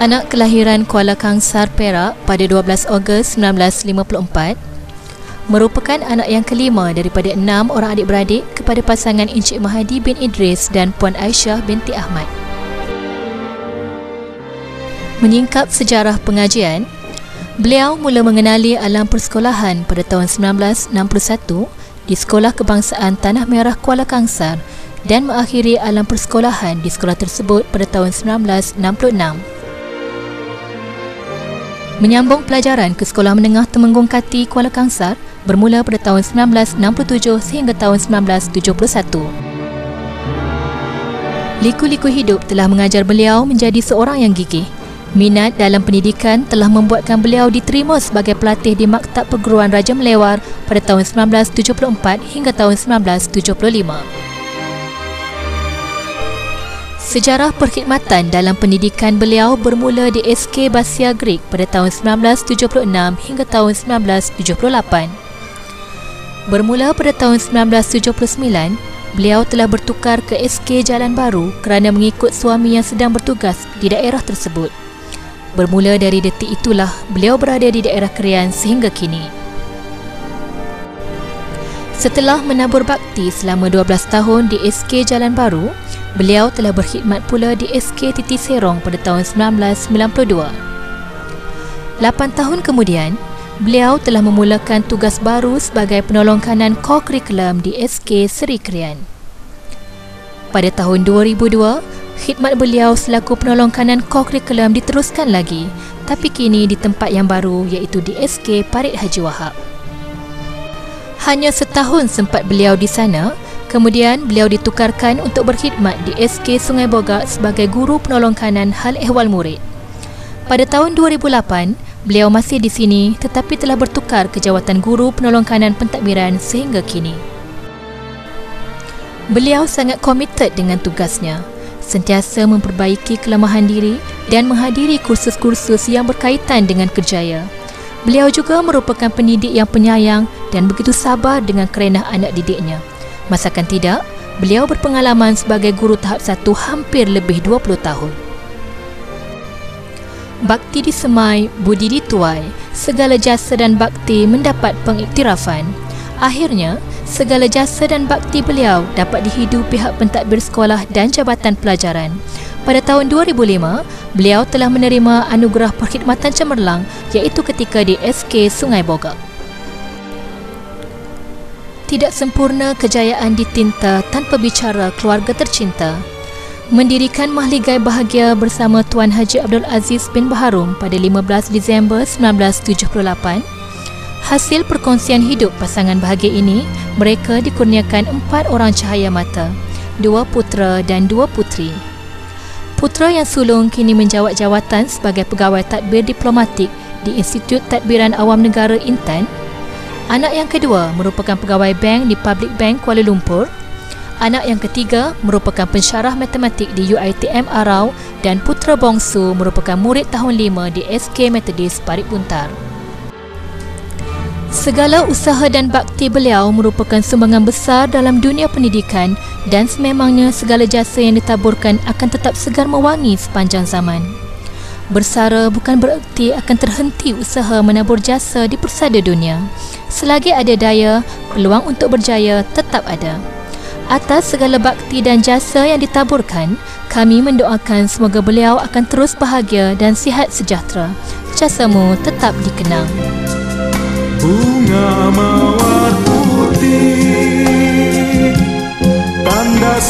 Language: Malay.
Anak kelahiran Kuala Kangsar, Perak pada 12 Ogos 1954, merupakan anak yang kelima daripada 6 orang adik-beradik kepada pasangan Encik Mahadi bin Idris dan Puan Aisyah binti Ahmad. Menyingkap sejarah pengajian, beliau mula mengenali alam persekolahan pada tahun 1961 di Sekolah Kebangsaan Tanah Merah Kuala Kangsar dan mengakhiri alam persekolahan di sekolah tersebut pada tahun 1966. Menyambung pelajaran ke Sekolah Menengah Temenggung Kati Kuala Kangsar bermula pada tahun 1967 sehingga tahun 1971. Liku-liku hidup telah mengajar beliau menjadi seorang yang gigih. Minat dalam pendidikan telah membuatkan beliau diterima sebagai pelatih di Maktab Perguruan Raja Melewar pada tahun 1974 hingga tahun 1975. Sejarah perkhidmatan dalam pendidikan beliau bermula di SK Basia Greek pada tahun 1976 hingga tahun 1978. Bermula pada tahun 1979, beliau telah bertukar ke SK Jalan Baru kerana mengikut suami yang sedang bertugas di daerah tersebut. Bermula dari detik itulah beliau berada di daerah Krian sehingga kini. Setelah menabur bakti selama 12 tahun di SK Jalan Baru, beliau telah berkhidmat pula di SK Titi Serong pada tahun 1992. 8 tahun kemudian, beliau telah memulakan tugas baru sebagai penolong kanan co-curriculum di SK Seri Krian. Pada tahun 2002, khidmat beliau selaku penolong kanan co-curriculum diteruskan lagi, tapi kini di tempat yang baru iaitu di SK Parit Haji Wahab. Hanya setahun sempat beliau di sana, kemudian beliau ditukarkan untuk berkhidmat di SK Sungai Bogak sebagai guru penolong kanan hal ehwal murid. Pada tahun 2008, beliau masih di sini tetapi telah bertukar ke jawatan guru penolong kanan pentadbiran sehingga kini. Beliau sangat komited dengan tugasnya, sentiasa memperbaiki kelemahan diri dan menghadiri kursus-kursus yang berkaitan dengan kerjaya. Beliau juga merupakan pendidik yang penyayang dan begitu sabar dengan kerenah anak didiknya. Masakan tidak, beliau berpengalaman sebagai guru tahap 1 hampir lebih 20 tahun. Bakti disemai, budi dituai, segala jasa dan bakti mendapat pengiktirafan. Akhirnya, segala jasa dan bakti beliau dapat dihidu pihak pentadbir sekolah dan jabatan pelajaran. Pada tahun 2005, beliau telah menerima anugerah perkhidmatan cemerlang iaitu ketika di SK Sungai Bogak. Tidak sempurna kejayaan ditinta tanpa bicara keluarga tercinta. Mendirikan Mahligai Bahagia bersama Tuan Haji Abdul Aziz bin Baharum pada 15 Disember 1978. Hasil perkongsian hidup pasangan bahagia ini, mereka dikurniakan 4 orang cahaya mata, 2 putera dan 2 puteri. Putera yang sulung kini menjawat jawatan sebagai pegawai tadbir diplomatik di Institut Tadbiran Awam Negara Intan. Anak yang kedua merupakan pegawai bank di Public Bank Kuala Lumpur. Anak yang ketiga merupakan pensyarah matematik di UiTM Arau dan putera bongsu merupakan murid tahun 5 di SK Methodist Parit Buntar. Segala usaha dan bakti beliau merupakan sumbangan besar dalam dunia pendidikan dan sememangnya segala jasa yang ditaburkan akan tetap segar mewangi sepanjang zaman. Bersara bukan bererti akan terhenti usaha menabur jasa di persada dunia. Selagi ada daya, peluang untuk berjaya tetap ada. Atas segala bakti dan jasa yang ditaburkan, kami mendoakan semoga beliau akan terus bahagia dan sihat sejahtera. Jasamu tetap dikenang. Bunga mawar putih, tanda